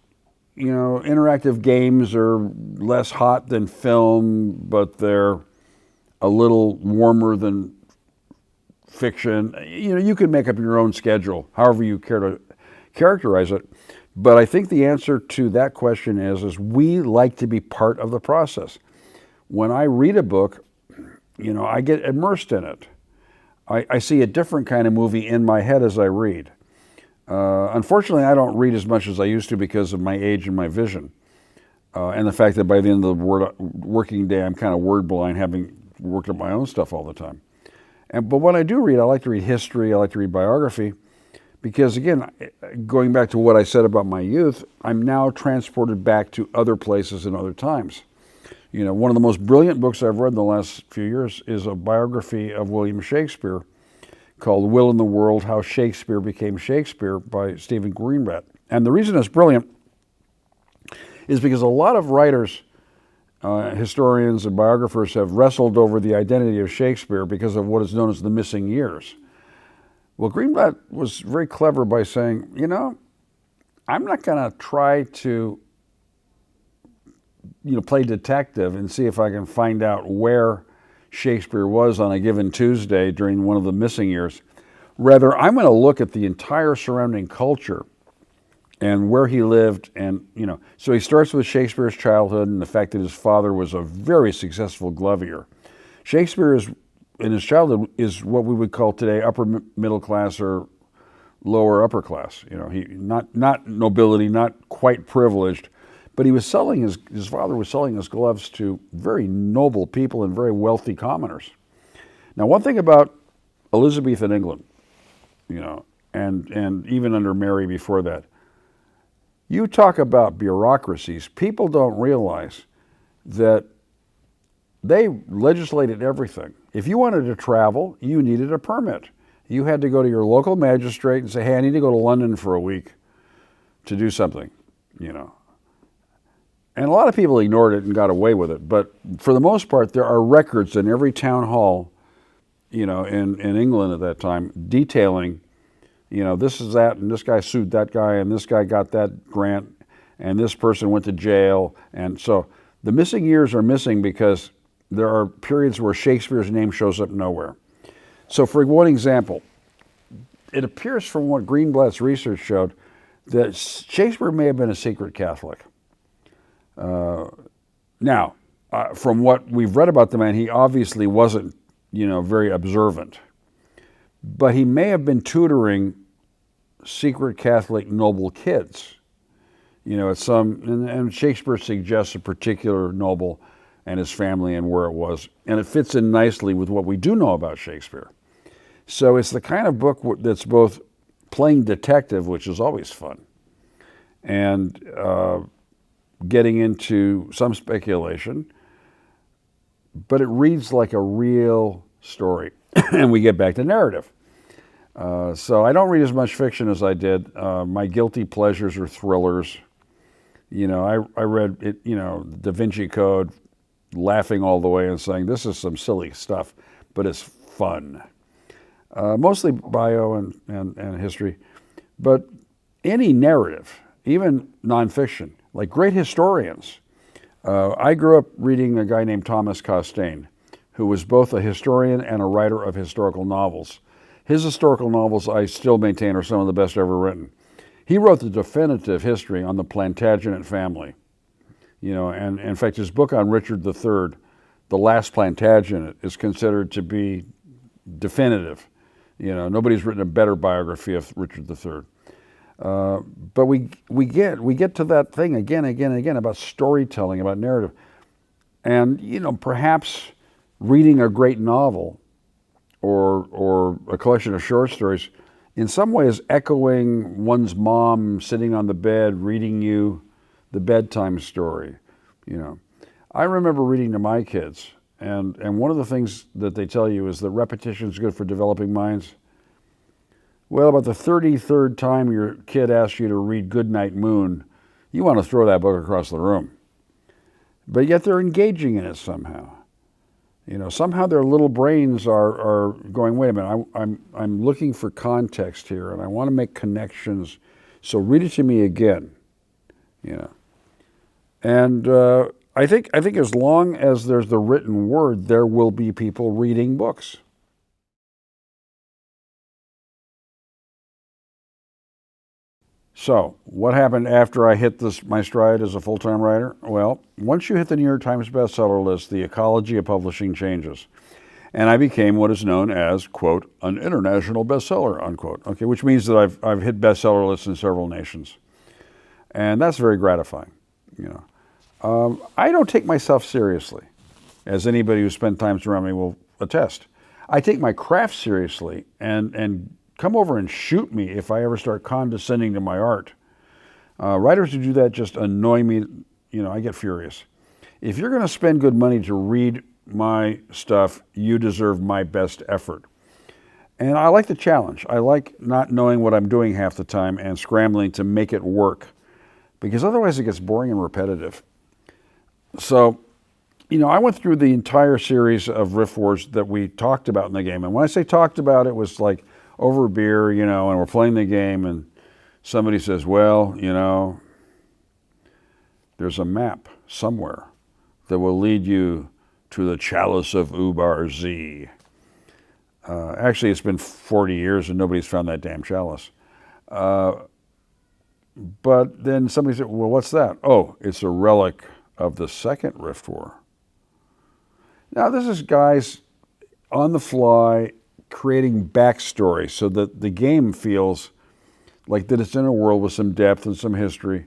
you know, interactive games are less hot than film, but they're a little warmer than fiction. You know, you can make up your own schedule, however you care to characterize it. But I think the answer to that question is we like to be part of the process. When I read a book, you know, I get immersed in it. I see a different kind of movie in my head as I read. Unfortunately, I don't read as much as I used to because of my age and my vision. And the fact that by the end of the working day, I'm kind of word blind, having worked on my own stuff all the time. But when I do read, I like to read history, I like to read biography, because again, going back to what I said about my youth, I'm now transported back to other places and other times. You know, one of the most brilliant books I've read in the last few years is a biography of William Shakespeare called Will in the World, How Shakespeare Became Shakespeare by Stephen Greenblatt. And the reason it's brilliant is because a lot of writers, historians and biographers have wrestled over the identity of Shakespeare because of what is known as the missing years. Well, Greenblatt was very clever by saying, you know, I'm not going to try to, play detective and see if I can find out where Shakespeare was on a given Tuesday during one of the missing years. Rather, I'm going to look at the entire surrounding culture and where he lived, and so he starts with Shakespeare's childhood and the fact that his father was a very successful gloveur. Shakespeare in his childhood is what we would call today upper middle class or lower upper class. He not nobility, not quite privileged, but he was selling his father was selling his gloves to very noble people and very wealthy commoners. Now, one thing about Elizabethan England, and even under Mary before that, you talk about bureaucracies. People don't realize that they legislated everything. If you wanted to travel, you needed a permit. You had to go to your local magistrate and say, hey, I need to go to London for a week to do something, And a lot of people ignored it and got away with it. But for the most part, there are records in every town hall, in England at that time, detailing, this is that, and this guy sued that guy, and this guy got that grant, and this person went to jail. And so the missing years are missing because there are periods where Shakespeare's name shows up nowhere. So for one example, it appears from what Greenblatt's research showed that Shakespeare may have been a secret Catholic. Now, from what we've read about the man, he obviously wasn't, very observant. But he may have been tutoring secret Catholic noble kids, at some, and Shakespeare suggests a particular noble and his family and where it was. And it fits in nicely with what we do know about Shakespeare. So it's the kind of book that's both playing detective, which is always fun, and getting into some speculation, but it reads like a real story. And we get back to narrative. So I don't read as much fiction as I did. My guilty pleasures are thrillers. I read it, Da Vinci Code, laughing all the way and saying, this is some silly stuff, but it's fun. Mostly bio and history, but any narrative, even nonfiction, like great historians. I grew up reading a guy named Thomas Costain, who was both a historian and a writer of historical novels. His historical novels, I still maintain, are some of the best ever written. He wrote the definitive history on the Plantagenet family. And in fact, his book on Richard III, The Last Plantagenet, is considered to be definitive. Nobody's written a better biography of Richard III. But we get to that thing again about storytelling, about narrative. And, perhaps reading a great novel or a collection of short stories in some ways echoing one's mom sitting on the bed reading you the bedtime story. I remember reading to my kids, and one of the things that they tell you is that repetition is good for developing minds. Well, about the 33rd time your kid asks you to read Goodnight Moon, you want to throw that book across the room. But yet they're engaging in it somehow. Somehow their little brains are going, wait a minute, I'm looking for context here, and I want to make connections, so read it to me again. And I think as long as there's the written word, there will be people reading books. So, what happened after I hit my stride as a full-time writer? Well, once you hit the New York Times bestseller list, the ecology of publishing changes. And I became what is known as, quote, an international bestseller, unquote. Okay, which means that I've hit bestseller lists in several nations. And that's very gratifying, I don't take myself seriously, as anybody who spent time around me will attest. I take my craft seriously, and come over and shoot me if I ever start condescending to my art. Writers who do that just annoy me. I get furious. If you're going to spend good money to read my stuff, you deserve my best effort. And I like the challenge. I like not knowing what I'm doing half the time and scrambling to make it work, because otherwise it gets boring and repetitive. So, I went through the entire series of Rift Wars that we talked about in the game. And when I say talked about, it was like over a beer, and we're playing the game, and somebody says, well, there's a map somewhere that will lead you to the Chalice of Ubar Z. Actually, it's been 40 years and nobody's found that damn chalice. But then somebody said, well, what's that? Oh, it's a relic of the second Rift War. Now, this is guys on the fly creating backstory so that the game feels like that it's in a world with some depth and some history.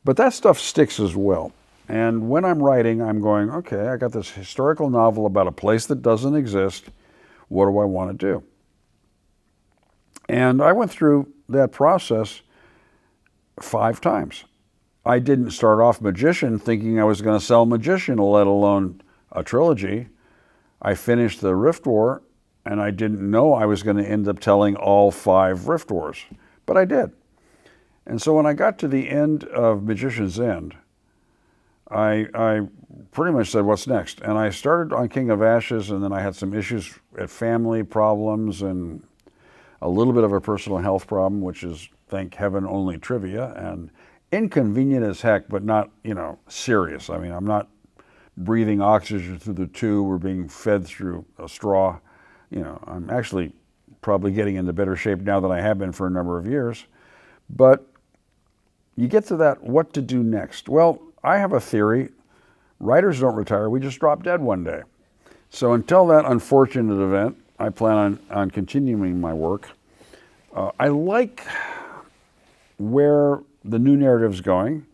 But that stuff sticks as well. And when I'm writing, I'm going, okay, I got this historical novel about a place that doesn't exist. What do I want to do? And I went through that process 5 times. I didn't start off Magician thinking I was going to sell Magician, let alone a trilogy. I finished the Rift War, and I didn't know I was going to end up telling all 5 Rift Wars, but I did. And so when I got to the end of Magician's End, I pretty much said, what's next? And I started on King of Ashes, and then I had some issues at family problems and a little bit of a personal health problem, which is, thank heaven, only trivia, and inconvenient as heck, but not, serious. I mean, I'm not breathing oxygen through the tube or being fed through a straw. I'm actually probably getting into better shape now than I have been for a number of years. But you get to that, what to do next? Well, I have a theory. Writers don't retire. We just drop dead one day. So until that unfortunate event, I plan on continuing my work. I like where the new narrative's going.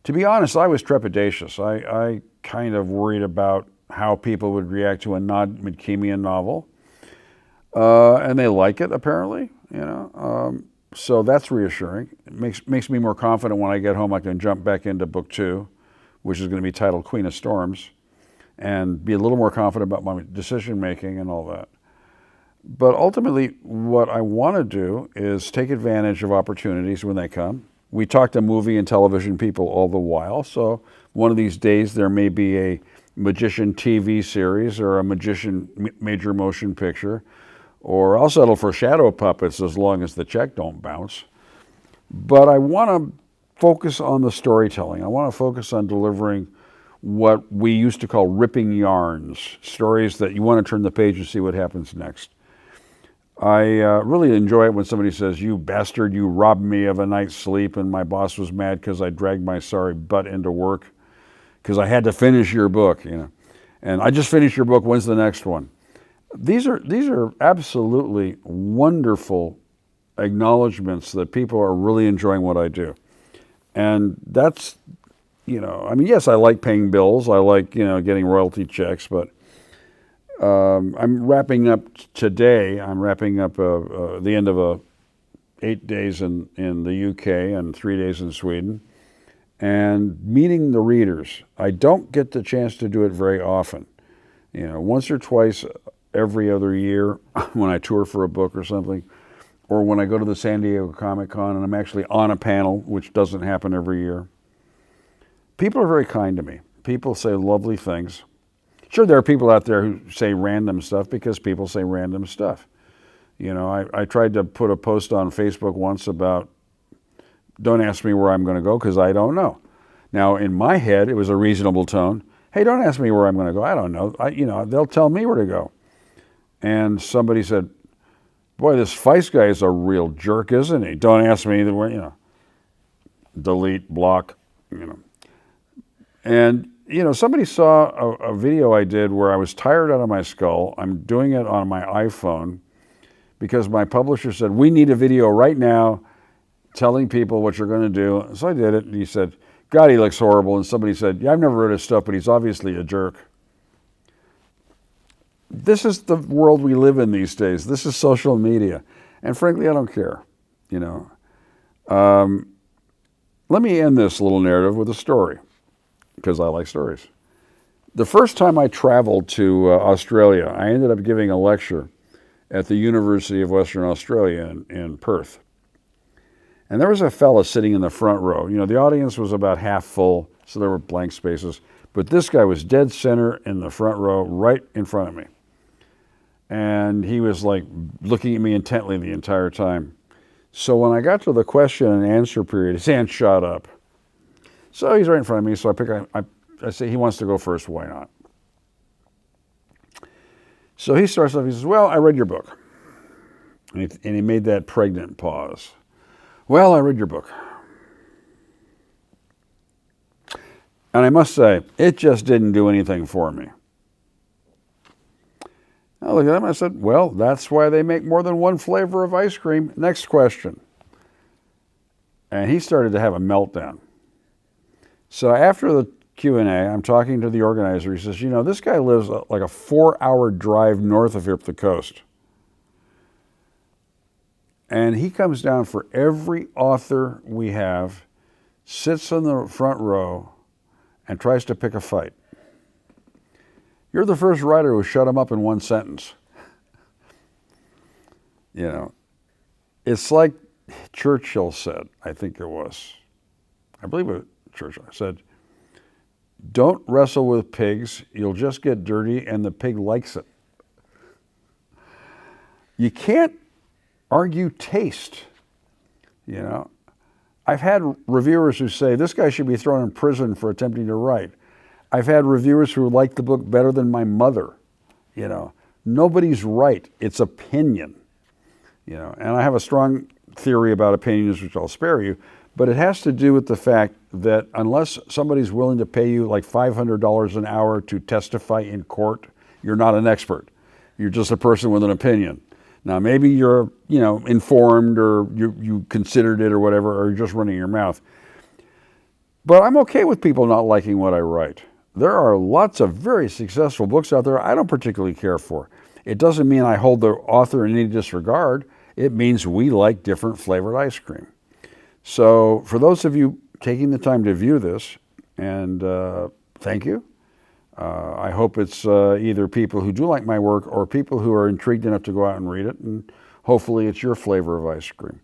To be honest, I was trepidatious. I kind of worried about how people would react to a non-Midkemia novel. And they like it, apparently, so that's reassuring. It makes me more confident when I get home I can jump back into book 2, which is going to be titled Queen of Storms, and be a little more confident about my decision making and all that. But ultimately, what I want to do is take advantage of opportunities when they come. We talk to movie and television people all the while, so one of these days there may be a Magician TV series or a Magician major motion picture, or I'll settle for shadow puppets as long as the check don't bounce. But I want to focus on the storytelling. I want to focus on delivering what we used to call ripping yarns, stories that you want to turn the page and see what happens next. I really enjoy it when somebody says, you bastard, you robbed me of a night's sleep, and my boss was mad because I dragged my sorry butt into work because I had to finish your book, and I just finished your book, when's the next one? These are absolutely wonderful acknowledgments that people are really enjoying what I do. And that's, yes, I like paying bills. I like, getting royalty checks, but I'm wrapping up today. I'm wrapping up the end of 8 days in the UK and 3 days in Sweden, and meeting the readers. I don't get the chance to do it very often. Once or twice every other year when I tour for a book or something, or when I go to the San Diego Comic-Con and I'm actually on a panel, which doesn't happen every year. People are very kind to me. People say lovely things. Sure, there are people out there who say random stuff because people say random stuff. I tried to put a post on Facebook once about, don't ask me where I'm going to go because I don't know. Now, in my head, it was a reasonable tone. Hey, don't ask me where I'm going to go. I don't know. They'll tell me where to go. And somebody said, boy, this Feist guy is a real jerk, isn't he? Don't ask me where, delete, block, And, somebody saw a video I did where I was tired out of my skull. I'm doing it on my iPhone because my publisher said, we need a video right now telling people what you're going to do. So I did it, and he said, God, he looks horrible. And somebody said, yeah, I've never read his stuff, but he's obviously a jerk. This is the world we live in these days. This is social media. And frankly, I don't care, Let me end this little narrative with a story, because I like stories. The first time I traveled to Australia, I ended up giving a lecture at the University of Western Australia in Perth. And there was a fella sitting in the front row. You know, the audience was about half full, so there were blank spaces. But this guy was dead center in the front row, right in front of me. And he was like looking at me intently the entire time. So when I got to the question and answer period, his hand shot up. So he's right in front of me, so I say he wants to go first, why not? So he starts off, he says, well, I read your book. And he made that pregnant pause. Well, I read your book. And I must say, it just didn't do anything for me. I looked at him and I said, well, that's why they make more than one flavor of ice cream. Next question. And he started to have a meltdown. So after the Q&A, I'm talking to the organizer. He says, you know, this guy lives like a 4-hour drive north of here up the coast. And he comes down for every author we have, sits in the front row, and tries to pick a fight. You're the first writer who shut him up in one sentence. You know, it's like Churchill said, I think it was. I believe it was Churchill said, don't wrestle with pigs, you'll just get dirty and the pig likes it. You can't argue taste, you know. I've had reviewers who say, this guy should be thrown in prison for attempting to write. I've had reviewers who like the book better than my mother, you know. Nobody's right, it's opinion, you know. And I have a strong theory about opinions, which I'll spare you, but it has to do with the fact that unless somebody's willing to pay you like $500 an hour to testify in court, you're not an expert. You're just a person with an opinion. Now, maybe you're, you know, informed or you considered it or whatever, or you're just running your mouth. But I'm okay with people not liking what I write. There are lots of very successful books out there I don't particularly care for. It doesn't mean I hold the author in any disregard. It means we like different flavored ice cream. So for those of you taking the time to view this, and thank you. I hope it's either people who do like my work or people who are intrigued enough to go out and read it, and hopefully it's your flavor of ice cream.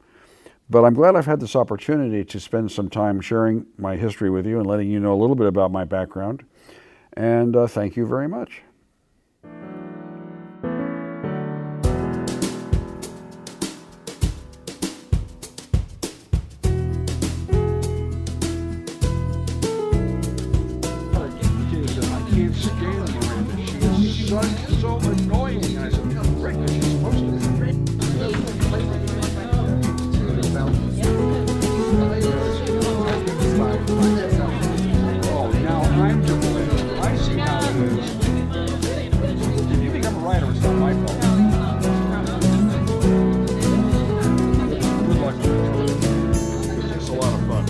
But I'm glad I've had this opportunity to spend some time sharing my history with you and letting you know a little bit about my background. And thank you very much. So annoying. I said, Rick, she's supposed to be. Oh, now I'm to blame. I see how it is. If you become a writer, it's not my fault. Good luck to you. It's just a lot of fun.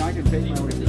I can take my way